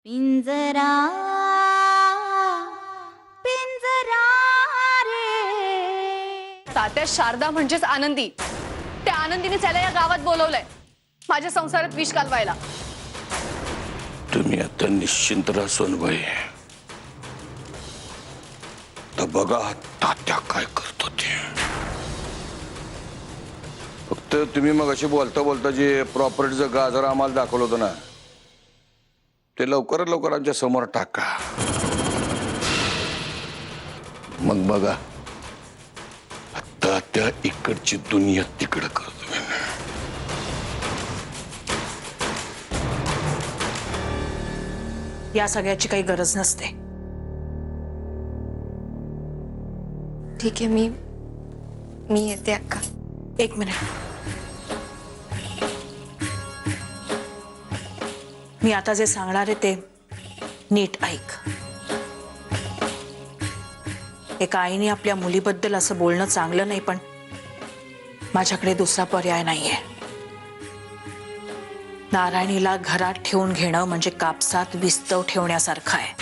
पिंजरा पिंजरा रे। तात्या शारदा म्हणजेच आनंदी, त्या आनंदीने त्याला या गावात बोलवलंय माझ्या संसारात विष घालवायला। तुम्ही आता निश्चिंत राहा सोनबाई, तर बघा तात्या काय करतो ते। फक्त तुम्ही मग अशी बोलता बोलता जे प्रॉपर्टीचं गाजर आम्हाला दाखवलं होतं ना, ते लवकरात लवकर आमच्या समोर टाका। मग बघा आता त्या इकडची दुनिया तिकडं करतो। या सगळ्याची काही गरज नसते। ठीक आहे, मी येते अक्का। एक मिनिट, मी आता जे सांगणार आहे ते नीट ऐक। एका आईने आपल्या मुलीबद्दल असं बोलणं चांगलं नाही, पण माझ्याकडे दुसरा पर्याय नाहीये। नारायणीला घरात ठेवून घेणं म्हणजे कापसात विस्तव ठेवण्यासारखं आहे।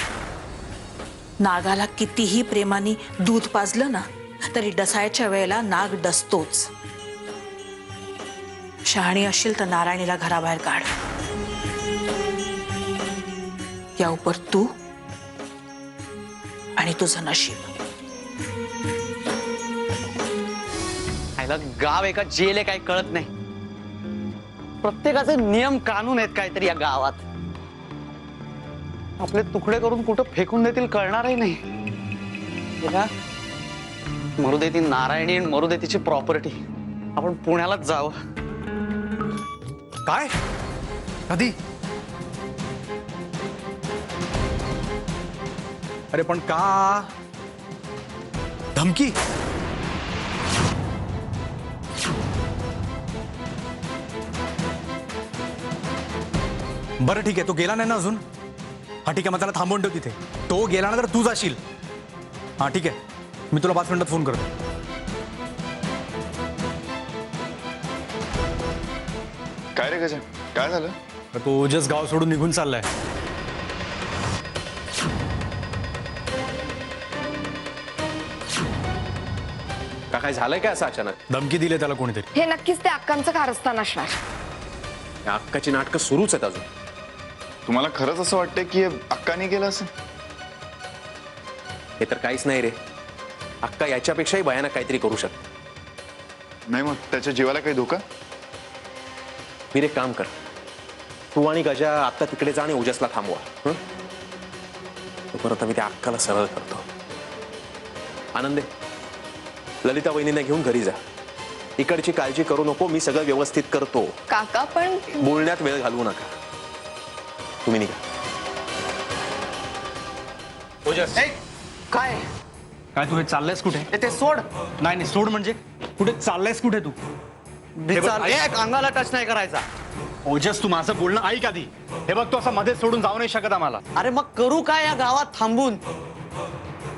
नागाला कितीही प्रेमाने दूध पाजलं ना, तरी डसायच्या वेळेला नाग डसतोच। शहाणी असशील तर नारायणीला घराबाहेर काढ। या उपर तू आणि तुझं नशीब। आयला गाव एका जेल आहे, काय कळत नाही। प्रत्येकाचे नियम कानून आहेत काहीतरी या गावात। आपले तुकडे करून कुठं फेकून देतील कळणारही नाही। बघा, मरू दे ती नारायणी, मरू दे तिची प्रॉपर्टी। आपण पुण्यालाच जावं। काय? कधी? अरे पण का? धमकी? बरं ठीक आहे, तो गेला नाही ना अजून? हा ठीक आहे, मग त्याला थांबवून ठेव तिथे। तो गेला ना तर तू जाशील। हा ठीक आहे, मी तुला 5 मिनिटात फोन करतो। काय रे गजा, काय झालं? तो ओजस गाव सोडून निघून चाललाय। का काय झालंय काय असं अचानक? धमकी दिली त्याला कोणीतरी। हे नक्कीच ते अक्कांचं कारस्थान असणार। या अक्काची नाटकं सुरूच आहेत अजून। तुम्हाला खरंच असं वाटतंय की अक्काने केलं असं? हे तर काहीच नाही रे, अक्का याच्यापेक्षाही भयानक काहीतरी करू शकते। नाही, मग त्याच्या जीवाला काही धोका? वीर एक काम कर, तू आणि गजा आता तिकडे जा आणि ओजसला थांबवा। परत मी त्या अक्काला सरळ करतो। आनंदे, ललिता वहिनींना घेऊन घरी जा। इकडची काळजी करू नको, मी सगळं व्यवस्थित करतो। काका पण बोलण्यात वेळ घालवू नका, तुम्ही निघा। ओजस, काय काय तू हे चाललायस कुठे? ते सोड। नाही सोड म्हणजे कुठे चाललायस? कुठे तू? अंगाला टच नाही करायचा। ओजस, तू माझं बोलणं ऐक आधी। हे बघ, तू असं मध्ये सोडून जाऊ नाही शकत आम्हाला। अरे मग करू काय या गावात थांबून?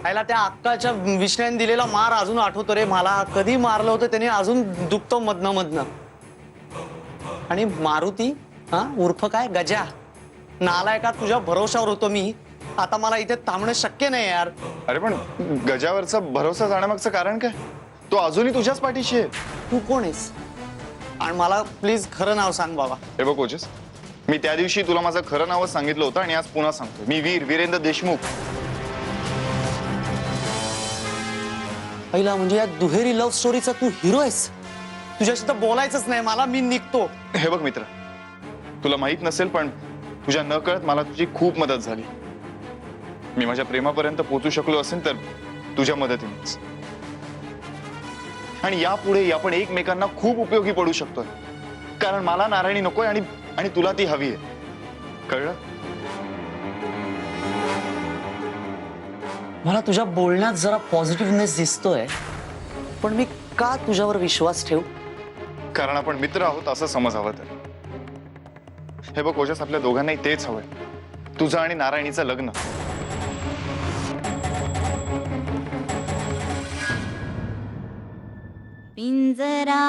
आयला त्या अक्काच्या विष्ण्याने दिलेला मार अजून आठवतो रे मला। कधी मारलं होतं त्याने, अजून दुखतो मधनं। आणि मारुती, हा उर्फ काय गजा, नालायका, तुझ्या भरोशावर होतो मी। आता मला इथे थांबणं शक्य नाही यार। अरे पण गजावरचा भरोसा जाण्यामागचं कारण काय? तो अजूनही तुझ्याच पाठीशी आहे। तू कोण आहेस? आणि मला प्लीज खरं नाव सांग बाबा। हे बघ ओजस, मी त्या दिवशी तुला माझं खरं नावच सांगितलं होतं आणि आज पुन्हा सांगतो। मी वीरेंद्र देशमुख। पहिला म्हणजे या दुहेरी लव्ह स्टोरीचा तू हिरो आहेस? तुझ्याशी तर बोलायचंच नाही मला, मी निघतो। हे बघ मित्र, तुला माहित नसेल पण तुझ्या न कळत मला तुझी खूप मदत झाली। मी माझ्या प्रेमापर्यंत पोहोचू शकलो असेल तर तुझ्या मदतीनेच। आणि यापुढे आपण एकमेकांना खूप उपयोगी पडू शकतोय, कारण मला नारायणी नकोय आणि तुला ती हवी आहे। कळलं? मला तुझ्या बोलण्यात जरा पॉझिटिव्हनेस दिसतोय, पण मी का तुझ्यावर विश्वास ठेवू? कारण आपण मित्र आहोत असं समज हवं तर। हे बघ ओजस, आपल्या दोघांनाही तेच हवंय, तुझं आणि नारायणीचं लग्न। पिंजरा